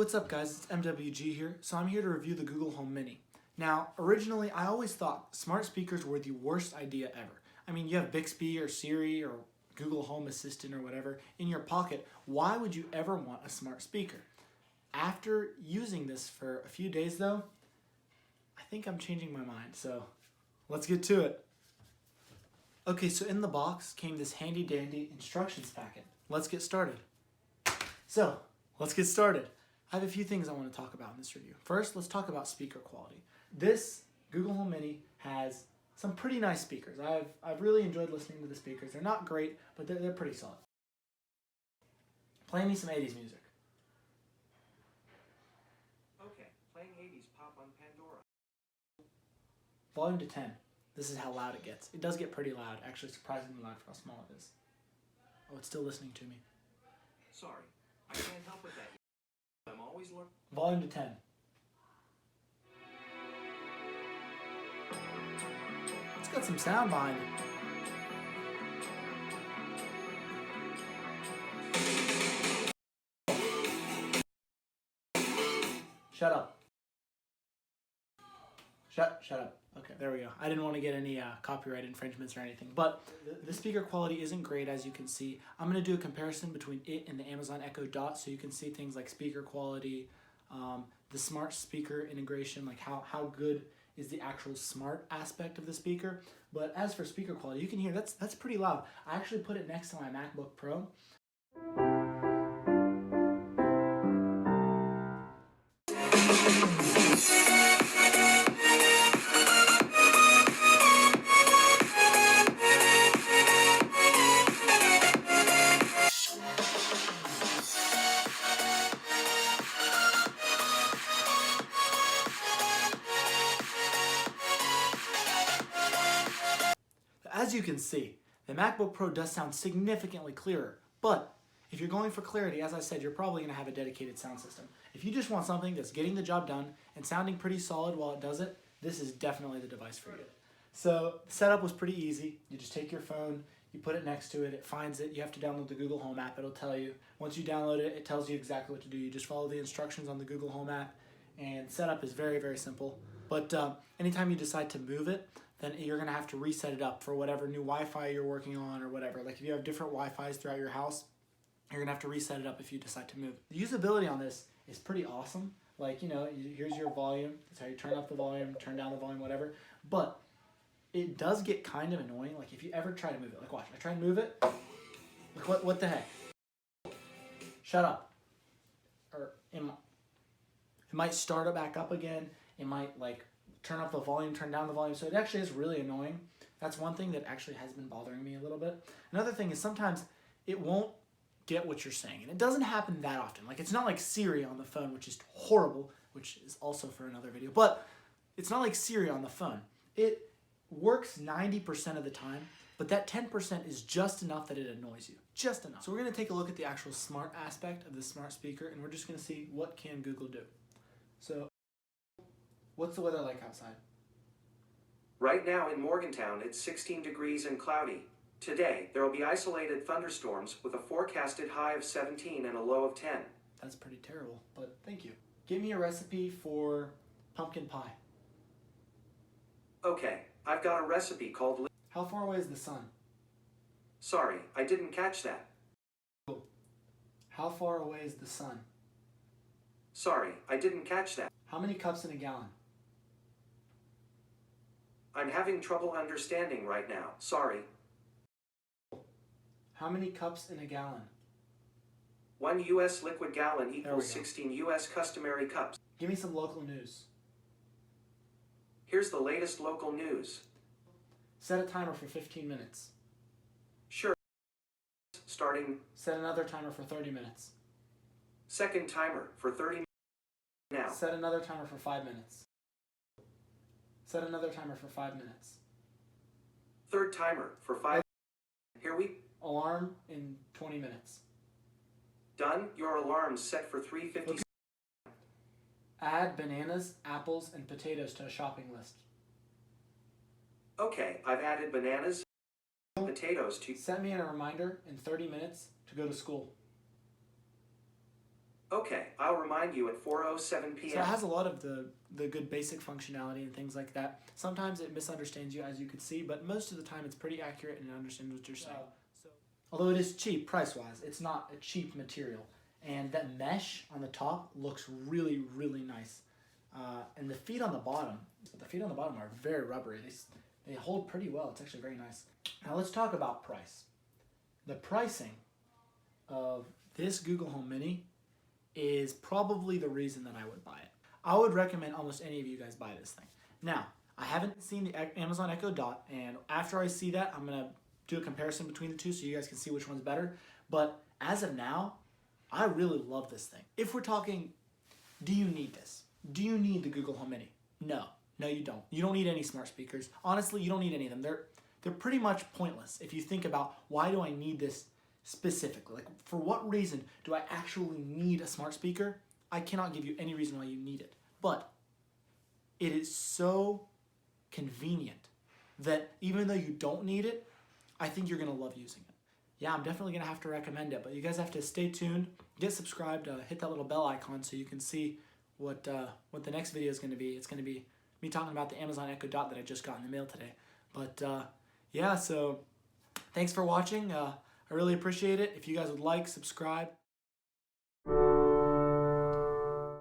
what's up guys, it's MWG here. So I'm here to review the Google Home Mini. Now, originally I always thought smart speakers were the worst idea ever. I mean, you have Bixby or Siri or Google Home Assistant or whatever in your pocket. Why would you ever want a smart speaker? After using this for a few days though, I think I'm changing my mind, so let's get to it. Okay, so in the box came this handy dandy instructions packet. Let's get started. I have a few things I want to talk about in this review. First, let's talk about speaker quality. This Google Home Mini has some pretty nice speakers. I've really enjoyed listening to the speakers. They're not great, but they're pretty solid. Play me some 80s music. Okay, playing 80s pop on Pandora. Volume to 10. This is how loud it gets. It does get pretty loud, actually surprisingly loud for how small it is. Oh, it's still listening to me. Sorry, I can't help with that. I'm always looking. Volume to 10. It's got some sound behind it. Shut up. Shut up. Okay, there we go. I didn't want to get any copyright infringements or anything, but the speaker quality isn't great, as you can see. I'm going to do a comparison between it and the Amazon Echo Dot so you can see things like speaker quality, the smart speaker integration, like how good is the actual smart aspect of the speaker. But as for speaker quality, you can hear that's pretty loud. I actually put it next to my MacBook Pro. As you can see, the MacBook Pro does sound significantly clearer, but if you're going for clarity, as I said, you're probably going to have a dedicated sound system. If you just want something that's getting the job done and sounding pretty solid while it does it, this is definitely the device for you. So the setup was pretty easy. You just take your phone, you put it next to it, it finds it, you have to download the Google Home app, it'll tell you. Once you download it, it tells you exactly what to do. You just follow the instructions on the Google Home app, and setup is very, very simple. But anytime you decide to move it, then you're going to have to reset it up for whatever new Wi-Fi you're working on or whatever. Like if you have different Wi-Fis throughout your house, you're going to have to reset it up if you decide to move. The usability on this is pretty awesome. Like, you know, here's your volume. That's how you turn up the volume, turn down the volume, whatever. But it does get kind of annoying. Like if you ever try to move it. Like watch, I try and move it. Like what the heck? Shut up. Or it might start it back up again. It might like turn up the volume, turn down the volume. So it actually is really annoying. That's one thing that actually has been bothering me a little bit. Another thing is sometimes it won't get what you're saying. And it doesn't happen that often. Like it's not like Siri on the phone, which is horrible, which is also for another video. But it's not like Siri on the phone. It works 90% of the time, but that 10% is just enough that it annoys you. Just enough. So we're going to take a look at the actual smart aspect of the smart speaker, and we're just going to see what can Google do. So what's the weather like outside? Right now in Morgantown, it's 16 degrees and cloudy. Today, there will be isolated thunderstorms with a forecasted high of 17 and a low of 10. That's pretty terrible, but thank you. Give me a recipe for pumpkin pie. Okay, I've got a recipe called... How far away is the sun? Sorry, I didn't catch that. How far away is the sun? Sorry, I didn't catch that. How many cups in a gallon? I'm having trouble understanding right now. Sorry. How many cups in a gallon? 1 U.S. liquid gallon equals 16 U.S. customary cups. Give me some local news. Here's the latest local news. Set a timer for 15 minutes. Sure. Starting. Set another timer for 30 minutes. Second timer for 30 minutes now. Set another timer for 5 minutes. Set another timer for 5 minutes. Third timer for 5 minutes. Here we... Alarm in 20 minutes. Done. Your alarm's set for 3:50. Okay. Add bananas, apples, and potatoes to a shopping list. Okay, I've added bananas and potatoes to... Set me a reminder in 30 minutes to go to school. Okay, I'll remind you at 4:07 p.m. So it has a lot of the good basic functionality and things like that. Sometimes it misunderstands you, as you can see, but most of the time it's pretty accurate and it understands what you're saying. Although it is cheap price-wise, it's not a cheap material. And that mesh on the top looks really, really nice. And the feet on the bottom are very rubbery. They hold pretty well. It's actually very nice. Now let's talk about price. The pricing of this Google Home Mini is probably the reason that I would buy it. I would recommend almost any of you guys buy this thing. Now, I haven't seen the Amazon Echo Dot, and after I see that, I'm gonna do a comparison between the two so you guys can see which one's better. But as of now, I really love this thing. If we're talking, do you need this? Do you need the Google Home Mini? No, you don't. You don't need any smart speakers. Honestly, you don't need any of them. They're pretty much pointless if you think about why do I need this specifically. Like, for what reason do I actually need a smart speaker? I cannot give you any reason why you need it. But it is so convenient that even though you don't need it, I think you're gonna love using it. Yeah, I'm definitely gonna have to recommend it, but you guys have to stay tuned, get subscribed, hit that little bell icon so you can see what the next video is gonna be. It's gonna be me talking about the Amazon Echo Dot that I just got in the mail today. But yeah, so thanks for watching. I really appreciate it. If you guys would like, subscribe.